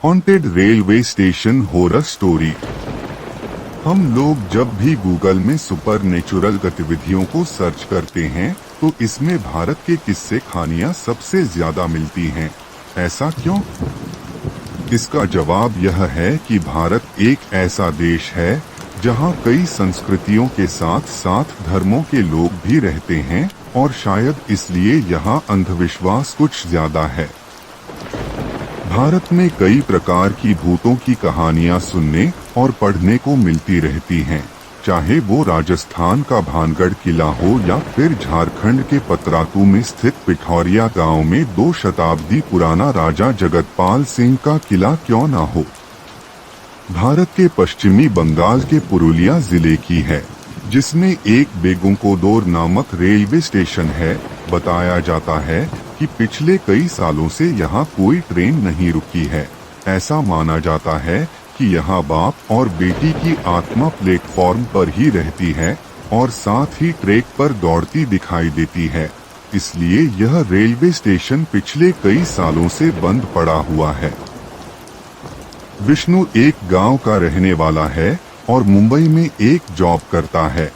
Haunted railway station horror story. हम लोग जब भी गूगल में सुपरनेचुरल गतिविधियों को सर्च करते हैं तो इसमें भारत के किस्से कहानियां सबसे ज्यादा मिलती हैं। ऐसा क्यों? इसका जवाब यह है कि भारत एक ऐसा देश है जहां कई संस्कृतियों के साथ साथ धर्मों के लोग भी रहते हैं और शायद इसलिए यहां अंधविश्वास कुछ ज्यादा है। भारत में कई प्रकार की भूतों की कहानियां सुनने और पढ़ने को मिलती रहती हैं, चाहे वो राजस्थान का भानगढ़ किला हो या फिर झारखंड के पतरातू में स्थित पिठौरिया गांव में 2 शताब्दी पुराना राजा जगतपाल सिंह का किला क्यों न हो। भारत के पश्चिमी बंगाल के पुरुलिया जिले की है, जिसमें एक बेगुंकोदोर नामक रेलवे स्टेशन है। बताया जाता है कि पिछले कई सालों से यहाँ कोई ट्रेन नहीं रुकी है। ऐसा माना जाता है कि यहाँ बाप और बेटी की आत्मा प्लेटफॉर्म पर ही रहती है और साथ ही ट्रैक पर दौड़ती दिखाई देती है। इसलिए यह रेलवे स्टेशन पिछले कई सालों से बंद पड़ा हुआ है। विष्णु एक गांव का रहने वाला है और मुंबई में एक जॉब करता है।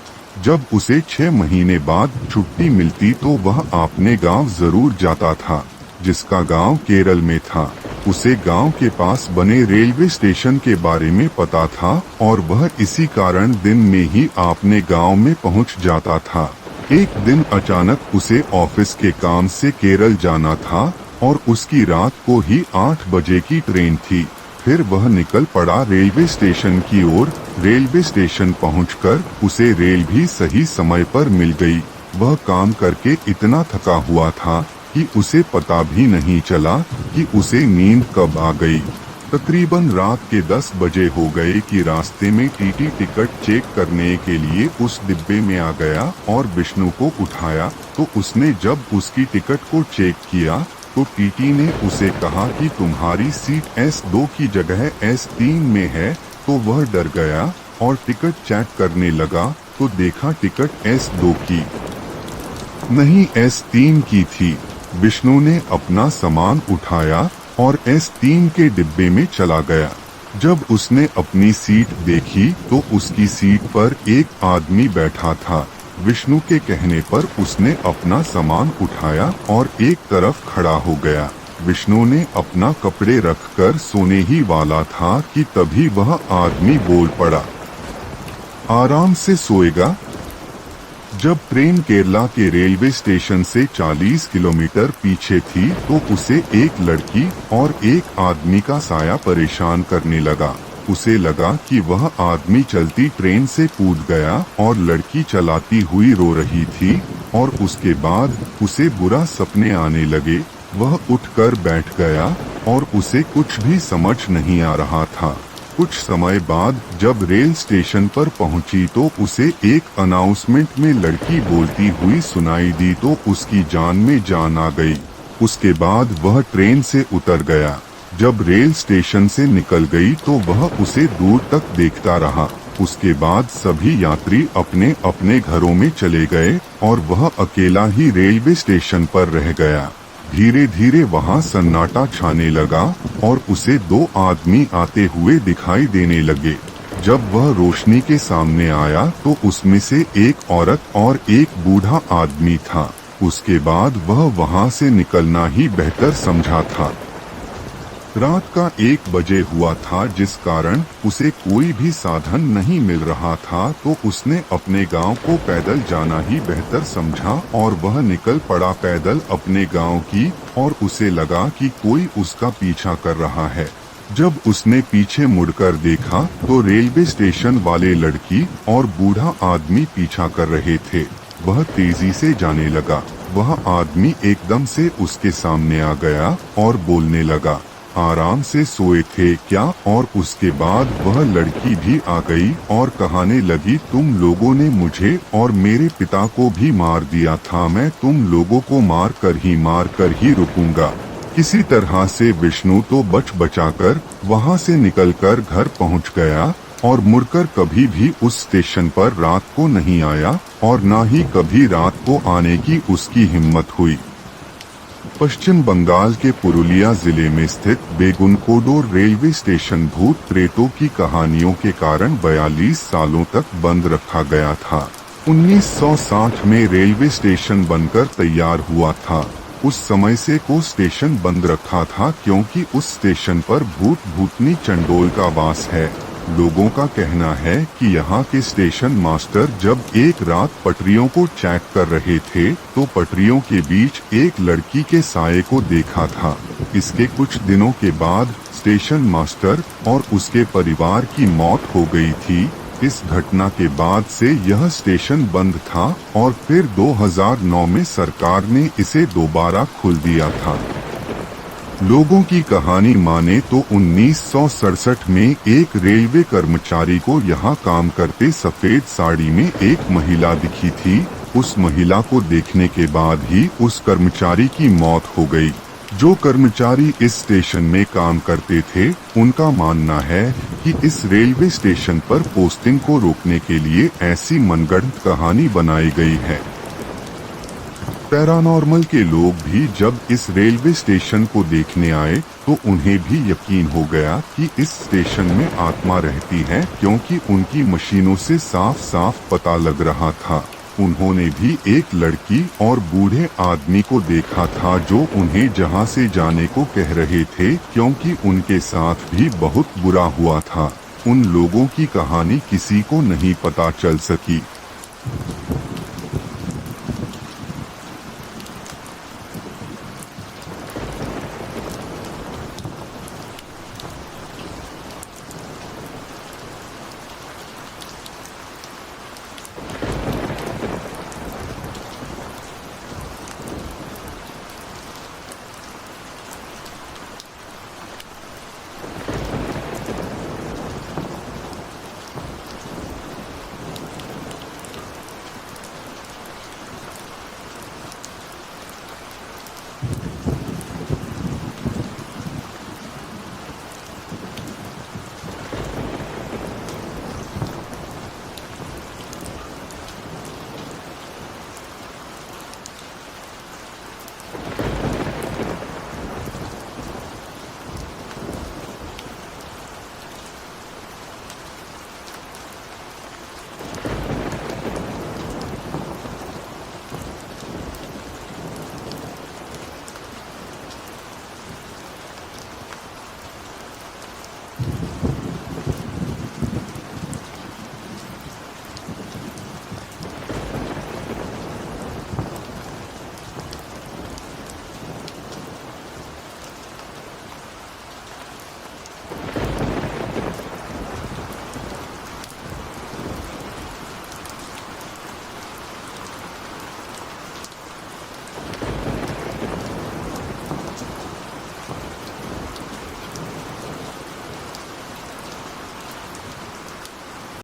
जब उसे 6 महीने बाद छुट्टी मिलती तो वह अपने गांव जरूर जाता था, जिसका गांव केरल में था। उसे गांव के पास बने रेलवे स्टेशन के बारे में पता था और वह इसी कारण दिन में ही अपने गांव में पहुंच जाता था। एक दिन अचानक उसे ऑफिस के काम से केरल जाना था और उसकी रात को ही 8 बजे की ट्रेन थी। फिर वह निकल पड़ा रेलवे स्टेशन की ओर। रेलवे स्टेशन पहुंचकर उसे रेल भी सही समय पर मिल गई। वह काम करके इतना थका हुआ था कि उसे पता भी नहीं चला कि उसे नींद कब आ गई। तकरीबन रात के 10 बजे हो गए कि रास्ते में टीटी टिकट चेक करने के लिए उस डिब्बे में आ गया और विष्णु को उठाया। तो उसने जब उसकी टिकट को चेक किया तो टीटी ने उसे कहा कि तुम्हारी सीट S2 की जगह S3 में है। तो वह डर गया और टिकट चेक करने लगा तो देखा टिकट S2 की नहीं S3 की थी। विष्णु ने अपना सामान उठाया और S3 के डिब्बे में चला गया। जब उसने अपनी सीट देखी तो उसकी सीट पर एक आदमी बैठा था। विष्णु के कहने पर उसने अपना सामान उठाया और एक तरफ खड़ा हो गया। विष्णु ने अपना कपड़े रखकर सोने ही वाला था कि तभी वह आदमी बोल पड़ा, आराम से सोएगा। जब ट्रेन केरला के रेलवे स्टेशन से 40 किलोमीटर पीछे थी तो उसे एक लड़की और एक आदमी का साया परेशान करने लगा। उसे लगा कि वह आदमी चलती ट्रेन से कूद गया और लड़की चलाती हुई रो रही थी और उसके बाद उसे बुरा सपने आने लगे। वह उठकर बैठ गया और उसे कुछ भी समझ नहीं आ रहा था। कुछ समय बाद जब रेल स्टेशन पर पहुंची तो उसे एक अनाउंसमेंट में लड़की बोलती हुई सुनाई दी तो उसकी जान में जान आ गई। उसके बाद वह ट्रेन से उतर गया। जब रेल स्टेशन से निकल गई तो वह उसे दूर तक देखता रहा। उसके बाद सभी यात्री अपने अपने घरों में चले गए और वह अकेला ही रेलवे स्टेशन पर रह गया। धीरे धीरे वहां सन्नाटा छाने लगा और उसे 2 आदमी आते हुए दिखाई देने लगे। जब वह रोशनी के सामने आया तो उसमें से एक औरत और एक बूढ़ा आदमी था। उसके बाद वह वहां से निकलना ही बेहतर समझा था। रात का 1 बजे हुआ था, जिस कारण उसे कोई भी साधन नहीं मिल रहा था तो उसने अपने गांव को पैदल जाना ही बेहतर समझा और वह निकल पड़ा पैदल अपने गांव की। और उसे लगा कि कोई उसका पीछा कर रहा है। जब उसने पीछे मुड़कर देखा तो रेलवे स्टेशन वाले लड़की और बूढ़ा आदमी पीछा कर रहे थे। वह तेजी से जाने लगा। वह आदमी एकदम से उसके सामने आ गया और बोलने लगा, आराम से सोए थे क्या? और उसके बाद वह लड़की भी आ गई और कहने लगी, तुम लोगों ने मुझे और मेरे पिता को भी मार दिया था। मैं तुम लोगों को मार कर ही रुकूंगा। किसी तरह से विष्णु तो बचाकर वहां से निकलकर घर पहुंच गया और मुड़कर कभी भी उस स्टेशन पर रात को नहीं आया और न ही कभी रात को आने की उसकी हिम्मत हुई। पश्चिम बंगाल के पुरुलिया जिले में स्थित बेगुनकोडोर रेलवे स्टेशन भूत प्रेतों की कहानियों के कारण 42 सालों तक बंद रखा गया था। 1960 में रेलवे स्टेशन बनकर तैयार हुआ था। उस समय से को स्टेशन बंद रखा था क्योंकि उस स्टेशन पर भूत भूतनी चंडोल का वास है। लोगों का कहना है कि यहाँ के स्टेशन मास्टर जब एक रात पटरियों को चेक कर रहे थे तो पटरियों के बीच एक लड़की के साये को देखा था। इसके कुछ दिनों के बाद स्टेशन मास्टर और उसके परिवार की मौत हो गई थी। इस घटना के बाद से यह स्टेशन बंद था और फिर 2009 में सरकार ने इसे दोबारा खोल दिया था। लोगों की कहानी माने तो 1967 में एक रेलवे कर्मचारी को यहाँ काम करते सफेद साड़ी में एक महिला दिखी थी। उस महिला को देखने के बाद ही उस कर्मचारी की मौत हो गई। जो कर्मचारी इस स्टेशन में काम करते थे उनका मानना है कि इस रेलवे स्टेशन पर पोस्टिंग को रोकने के लिए ऐसी मनगढ़ंत कहानी बनाई गई है। पैरानॉर्मल के लोग भी जब इस रेलवे स्टेशन को देखने आए तो उन्हें भी यकीन हो गया कि इस स्टेशन में आत्मा रहती है क्योंकि उनकी मशीनों से साफ साफ पता लग रहा था। उन्होंने भी एक लड़की और बूढ़े आदमी को देखा था जो उन्हें जहां से जाने को कह रहे थे क्योंकि उनके साथ भी बहुत बुरा हुआ था। उन लोगों की कहानी किसी को नहीं पता चल सकी।